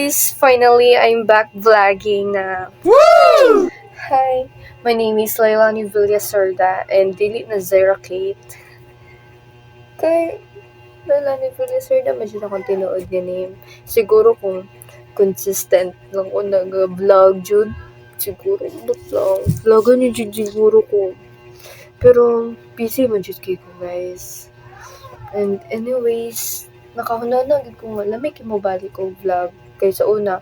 guys! Finally, I'm back vlogging na. Woo! Hi! My name is Lailani Villasorda and dili na Zara Kate. Kay Lailani Villasorda, medyo na akong tinuod nga name. Siguro kung consistent lang ko nag-vlog jud. Siguro, vlogan niyo jud siguro ko. Pero, busy man jud kayo guys. And anyways, nakahunanagid ko nga lamig mo balik ko vlog kay sa una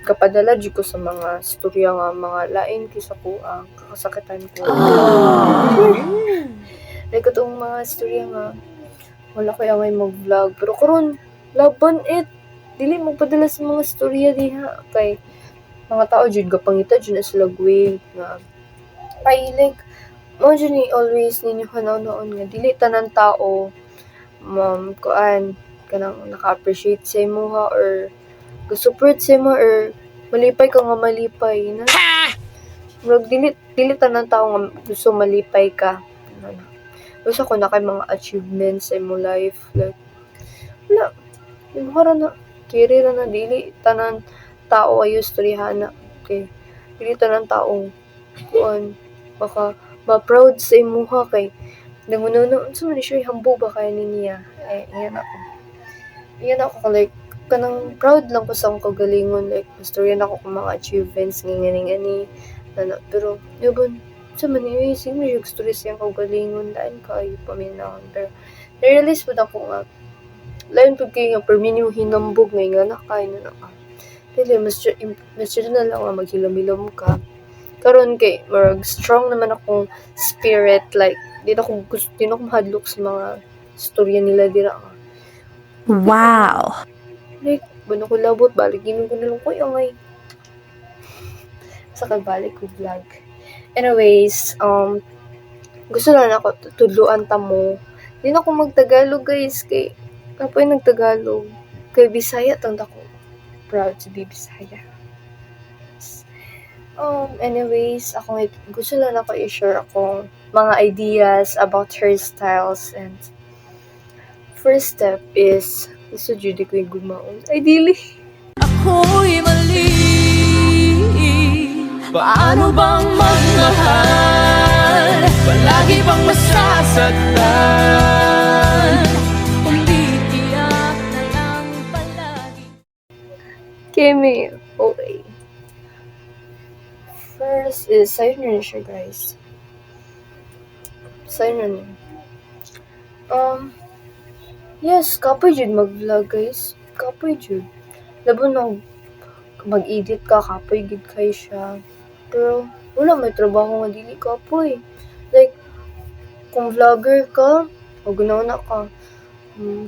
kapadala jud ko sa mga storya nga mga lain kaysa ko ang kakasakitan ko. Like itong mga storya nga wala ko angay mag-vlog pero karon laban dili magpadala sa mga storya diha kay mga tao jud gapangita jud na sila way nga ay like mo jud ni always ninyo hanaw-naon nga dili tanan tao kuan kanang naka-appreciate sa imuha or go-support sa imo or malipay ka nga malipay na. Murag dili tanan tao nga gusto malipay ka. Gusto ko na kay mga achievements sa imo life like wala imuha na career na dili tanan tao ayo istoryahan na okay dili tanan taong kuan baka ma-proud sa imuha kay nangununo unsa man siya hambog ba kay niya iyan ako like kanang proud lang ko sa akong kagalingon like istorya na ako kung mga achievements ngani pero yun sa man ni sing may story siyang kagalingon daan kay paminaw pero na-realize po ako nga lain pud kay nga per minyo hinambog ngay nga nakay na naka dili mas na lang nga maghilom-hilom ka karon kay marag strong naman akong spirit like di na ko mahadlok sa mga storya nila dira nga. Wow. Like bano ko labot balik ginon ko na lang ko angay sa balik ko vlog. Anyways, gusto lang ako tudluan ta mo. Di na ako magtagalog guys kay kapoy nagtagalog kay Bisaya tanda ko. Proud to be Bisaya. Anyways, gusto lang ako i-share akong mga ideas about hairstyles and first step is gusto jud ko yung gumaon. Ay dili. Ako'y mali. Paano bang magmahal? Palagi bang masasaktan? Kundi tiyak na lang palagi. Kemi, okay. First is, sa'yo na siya guys. Sa'yo na. Yes, kapoy jud mag-vlog guys. Kapoy jud. Labo na mag-edit ka, kapoy gid kay siya. Pero wala may trabaho nga dili kapoy. Like kung vlogger ka, o ganauna ka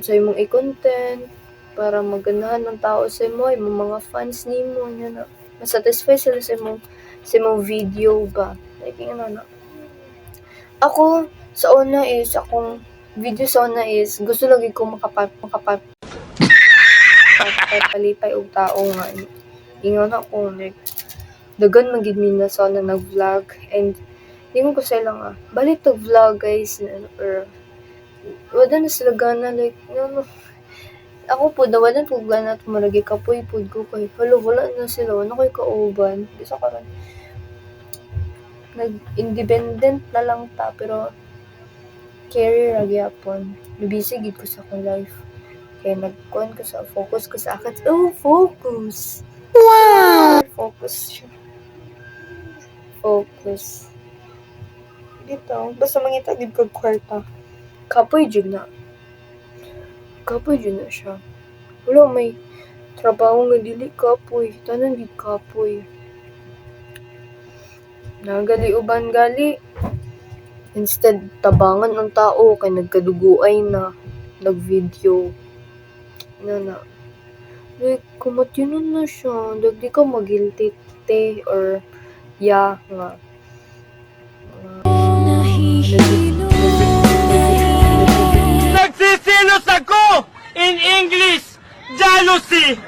sa imong i-content para maganahan ng tao sa imo, imong mga fans nimo nya na. Masatisfy sila sa imong video ba. Like na. Ako sa una is akong video sa una is gusto lagi ko makapalipay og tao nga ingon ako like dagan man gid mi na sa una nag-vlog and ingon ko sa ila nga balik to vlog guys or wala na sila gana like ako po wala po gana tumalagi kapoy pud ko kay wala na sila wala kay kauban bisa karon nag-independent na lang ta pero career ra gyapon busy gid ko sa akong life kaya nagkuhan ko sa focus ko sa akin focus siya focus dito basta mangita gid kag kwarta kapoy jud na siya wala may trabaho nga dili kapoy tanan gid kapoy nagali uban gali instead tabangan ang tao kay nagkaduguay na nag-video na like kumatyunan na siya dagdi ka magilty or ya nga Nagsisilos ako! In English, jealousy!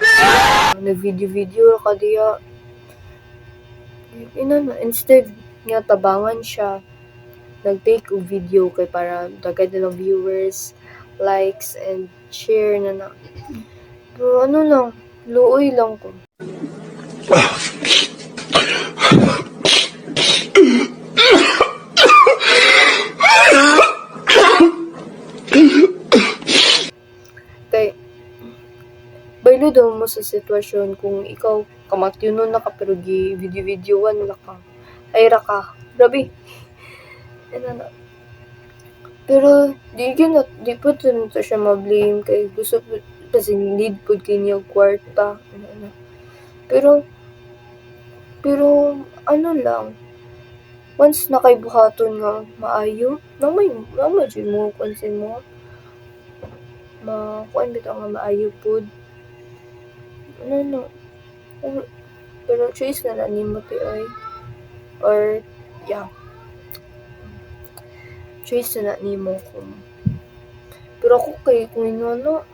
nag-video ka diya instead nga tabangan siya nag-take og video kay para daghan na viewers likes and share na pero ano lang Luoy lang ko. Kay, baylo daw mo sa sitwasyon kung ikaw kamatyunon na ka pero gi video-videoan na ka. Ay ra ka. Grabe. Ano na. Pero di po din to siya ma-blame kay gusto po kasi need po kanya kwarta. Ano. Pero ano lang, once na kay buhaton nga maayo, namay dyan mo konsin mo. Kuan bitaw nga maayo pod. Ano. Pero choice na lang nimo ti ay. Or yeah. Choice na nimo kung. Pero ako kay kung ano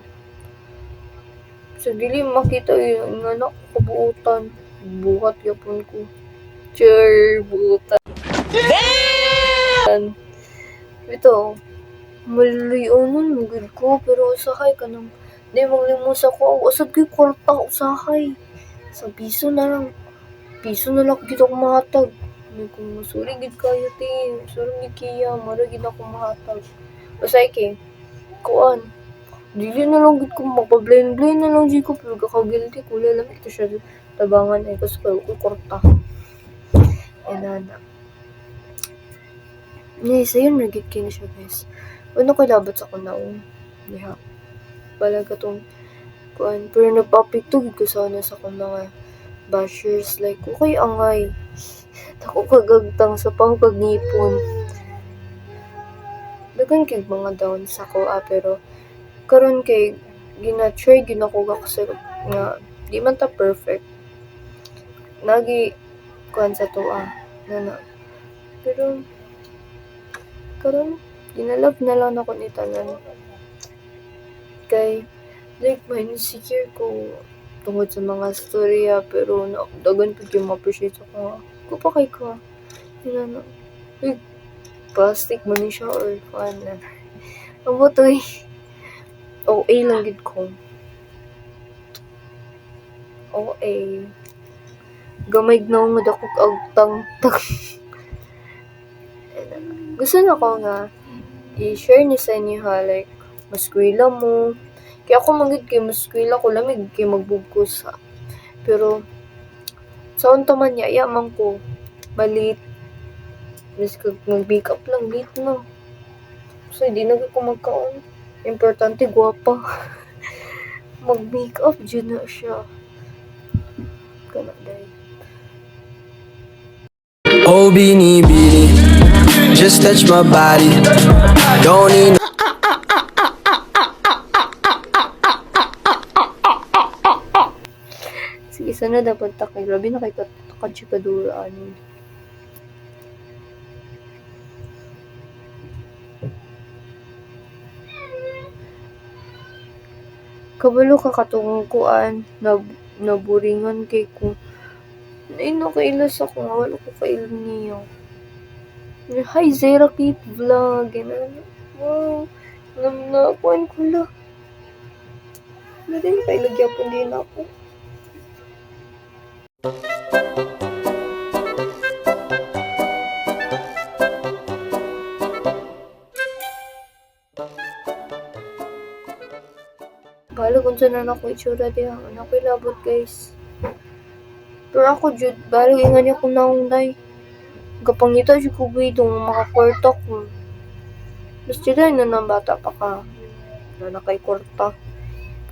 sa dili makita yung anak kabuutan. Buhat yapon ko. Buutan. Ito, maluluyonon mo gud ko pero usahay ka nang di maglimos ako. Usad ko'y kwarta usahay. Sa piso na lang gid ako mahatag. May kung sorry gid kayo ti. Sorry gid kaya mara gid ako mahatag. Usay kay kuan. Dili na lang gid ko mapablend-blend na lang gid ko pero kakagilty ko lang ito siya tabangan ay kasi ko kwarta. Nana. Yes, ayun nagit kini siya guys. Ano ko dapat sa kunaon? Diha. Pala katong kuan pero napapito gid ko sana sa kuna bashers like okay angay. Ako kagagtang sa pangpagngipon. Dagan kay mga down sa ko pero karon kay gina-try ginako kasi nga di man ta perfect. Nagi kuan sa tuwa. Nana. Pero karon ginalab na lang ako ni tanan. Kay like may insecure ko tungod sa mga storya pero dagan pud yung ma-appreciate ako. Ko pa kay ka. Nana. Plastic man ni siya or kuan na. Amo to OA lang gid ko. OA. Gamay gnaw ako agtang. Gusto na ko nga i-share ni sa inyo ha like maskwela mo. Kaya ako magid kay maskwela ko lamig kay magbugkos ha. Pero sa unta man ya man ko balit. Mas mag-make up lang late na. So hindi na ko magkaon. Importante gwapa. Mag-make up dyan na siya. Kana day. Oh, beanie, beanie, just touch my body. Don't need Sige, sana dapat takay. Grabe na kay kaduraan. Kabalo ka katong kuan naburingan kay ko. Ino kailas ako nga wala ko kailan niyo. Hi Zera Keep Vlog. Wow. Na kuan ko la. Nadin kay lagyapon din ako. Bala kung saan na ako itsura diha. Ano ko'y labot guys. Pero ako jud, bala ingan niya kung naunday. Kapangita jud ko itong makakwarta ko. Mas dyan na ng bata pa ka. Na nakay kwarta.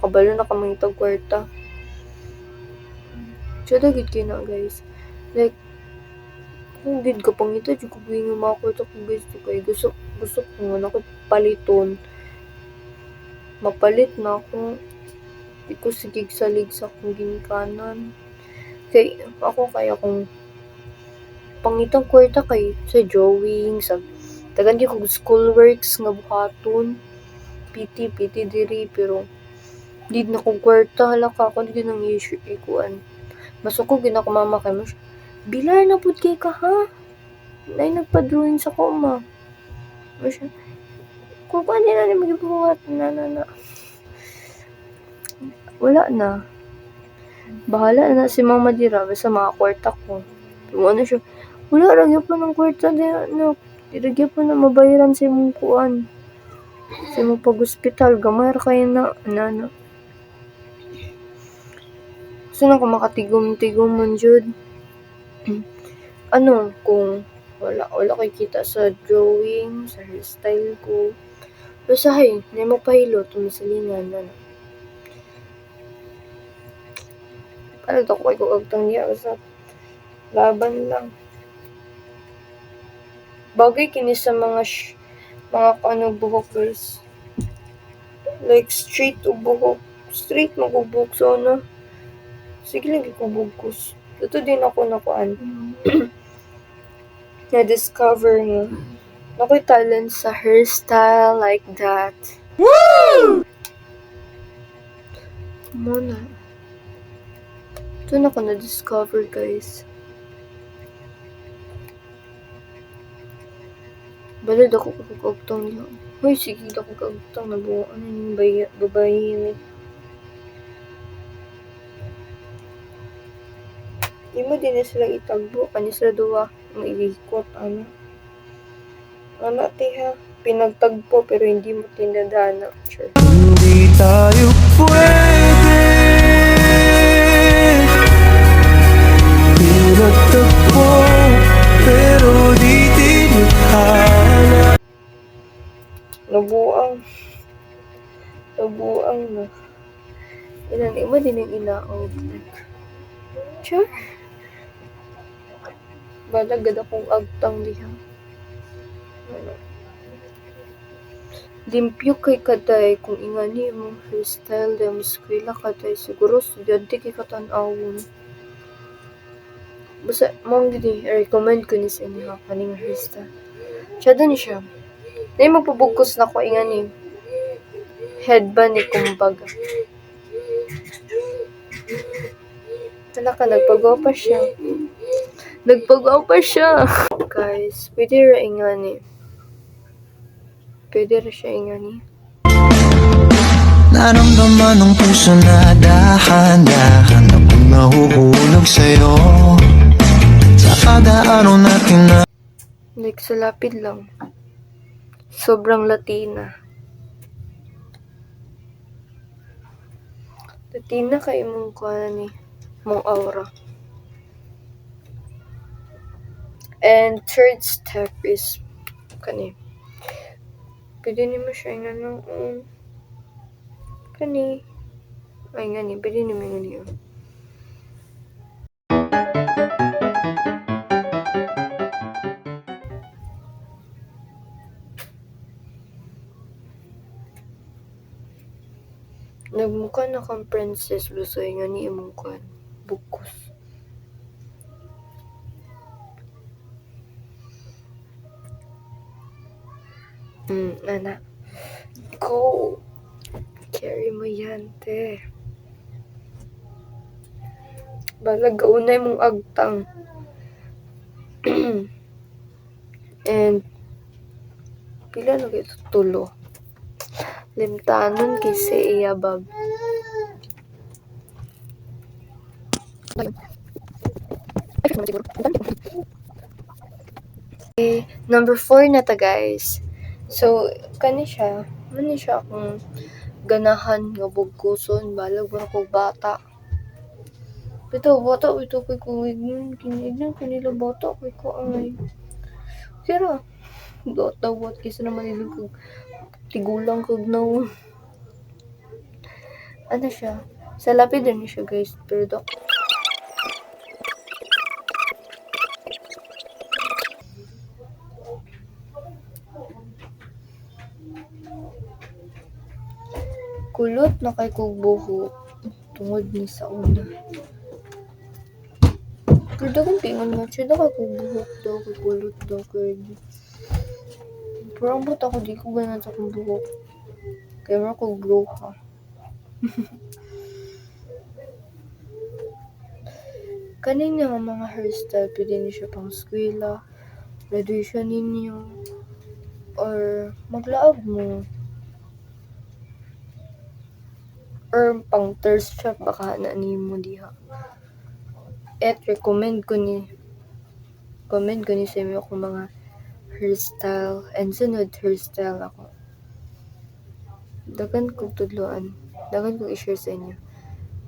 Kabalo na kamangitag kwarta. Dyan gid kayo na guys. Like, kung gid kapangita jud ko yung makakwarta ko guys. Kaya gusto ko nga ako paliton. Mapalit na ako. Di ko sigig salig sa akong ginikanan. Kay ako kaya kung pangitang kwarta kay sa drawing, sa tagan di ko schoolworks nga buhaton. PT diri pero di na kong kwarta halaka ako di nang issue ikuan. Masuko gina ko mama kay mo. Bilar na pud kay ka ha. Nay nagpa-drawing sa koma. Masya. Kung paano nila na magibuhat na. Wala na. Bahala na si Mama Dira sa mga kwarta ko. Yung ano siya, wala, ragyan pa ng kwarta na, no. Diragyan pa na mabayaran sa imong kuan. Sa imong pag-hospital, gamay ra kayo na, ano. Saan ako makatigom-tigom man, Jud? Ano, kung wala kay kita sa drawing, sa hairstyle ko. Basahay, na mo pahilo, tumisalingan, ano. Ano to, kay ko agtang niya, sa laban lang. Bagay kini sa mga ano buhok, guys. Like straight o buhok. Straight magubuk so ano. Sige lagi ko bugkos. Ito din ako nakuan. Na-discover mo. Ako'y talent sa hairstyle like that. Woo! Muna. Ito na ako na-discover, guys. Balad ako kagagtang niya. Hoy, sige ako kagagtang. Nabuhaan na yung babae. Di mo din na sila itagbo. Kanya sila duwa. Ang ilikot. Ano? Ano, tiha? Pinagtagpo pero hindi mo tinadana. Sure. Hindi tayo pwede pinagtagpo, pero di tinadhana. Nabuang na. Ilan, iba din yung inaog. Sure. Balagad akong agtang diha. Ano? Limpyo kay kaday kung ingani mong hairstyle da muskwila kaday siguro estudyante kay katanawon. Basta mong gini recommend ko ni sa inyo kaning hairstyle. Siya din siya. Dahil magpabugkos na ko ingani headband ni kumbaga. Nagpagawa pa siya. Guys, pwede ra ingani. Pwede ra siya ingani. Naramdaman ng puso na dahan-dahan ako'y mahuhulog sa'yo. Sa kada araw natin na Like sa lapid lang. Sobrang Latina. Latina kay mong kuha ni mong aura. And third step is kani. Pwede ni mo siya ng kani. Ay ngani, pwede ni mo ngani. Nagmukha na kang princess lusoy nga ni imong kuan bukos. Ana. Go! Carry mo yan, te. Balag gaunay mong agtang. And pila na kayo tulo. Limtanon kay sa iya bag. Okay, number 4 na ta, guys. So, kani siya akong ganahan nga bugkuson balag ba ko bata. Ito kay ko kinignan kanila bata kay ko ay. Kira dawat kaysa naman ilig kog tigulang kog now. Ano siya? Sa lapid din siya, guys. Pero kulot na kay kog buhok tungod ni sa una. Pero dagang pingon nga siya kay kog buhok daw kay kulot daw kay. Pero ang buta ko di ko ganan sa kong buhok. Kaya mo kog broha. Kanin nga mga hairstyle pwede ni siya pang eskwela, graduation ninyo, or maglaag mo. or pang thirst trap baka na nimo diha. At comment ko ni sa inyo kung mga hairstyle and sunod hairstyle ako. Dagan kong tudloan. Dagan kong i-share sa inyo.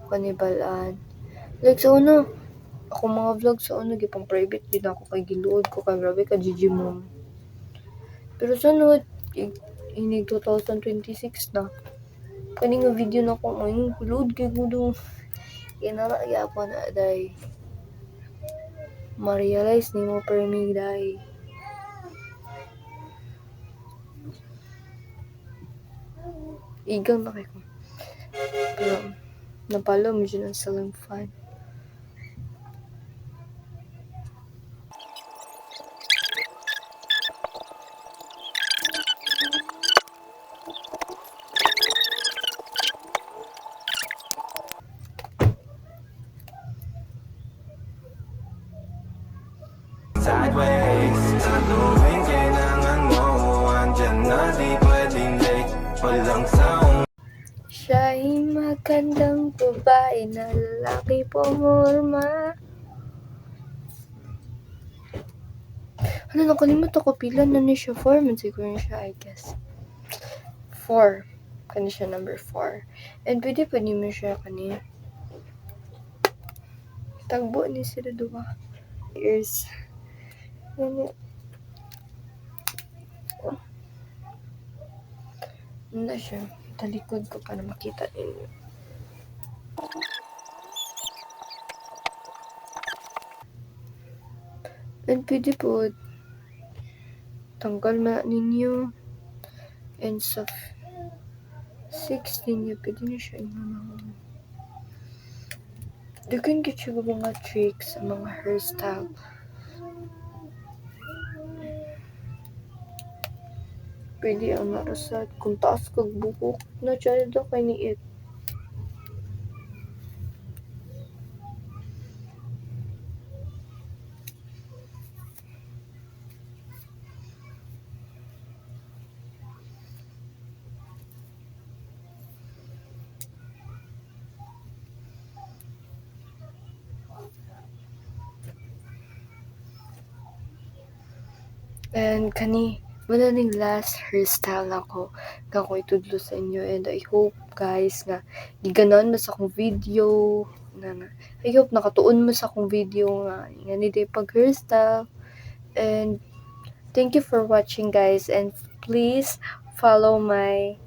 Kanibalaan. Like sa una, ako mga vlog sa una, gipang private din ako kay giluod ko kay grabe ka Gigi Mom. Pero sunod, inig 2026 na. Kani nga video na ko, ay, load kay gudo. Inalaya ako na, day. Ma-realize ni mo per me, day. Igang na kayo. Pero, napalo mo dyan ang salang fan. Sideways, tuwing kailangan mo, andyan na, di pwedeng late, walang sound. Siya'y magandang babae na lalaki pumorma. Ano, nakalimut ako pila na ni siya. 4 man siguro siya, I guess. 4. Kani siya number 4. And pwede pa ni mo siya kani. Tagbo ni sila duwa. Ears. Ano na siya. Talikod ko para makita ninyo. And pwede po tanggal na ninyo. And sa 6 ninyo, pwede nyo siya inanahon. Dagan ka siya mga tricks sa mga hairstyle. Pwede ang narasad. Kung taas kag buhok, na siya daw kay ni it. And kani, wala ning last hairstyle ako nga ko itudlo sa inyo, and I hope guys nga giganon mo sa akong video nga I hope nakatuon mo sa akong video nga ni day pag hairstyle. And thank you for watching guys, and please follow my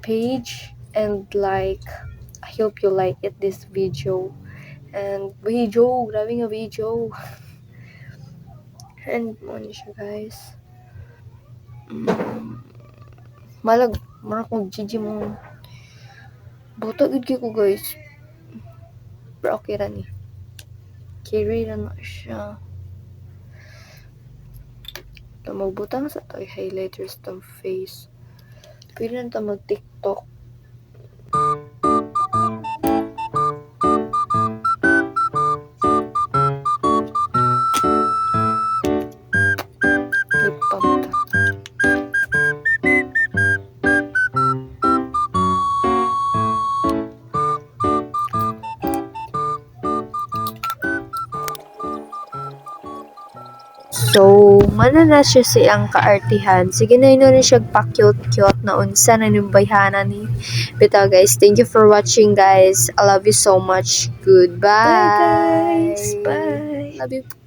page and like. I hope you like it this video. And grabe nga video. And ano siya guys. Malag kong Gigi mo. Buta gud ko guys. Pero okay ra ni. Carry ra na siya. Magbutang sa toy highlighters tong face. Pwede na ito mag-TikTok. Lip pump. So, mana na siya siyang kaartihan. Sige na yun siya pa-cute-cute na unsa na yung bayhana ni. Bitaw guys, thank you for watching guys. I love you so much. Goodbye. Bye, guys. Bye. Love you.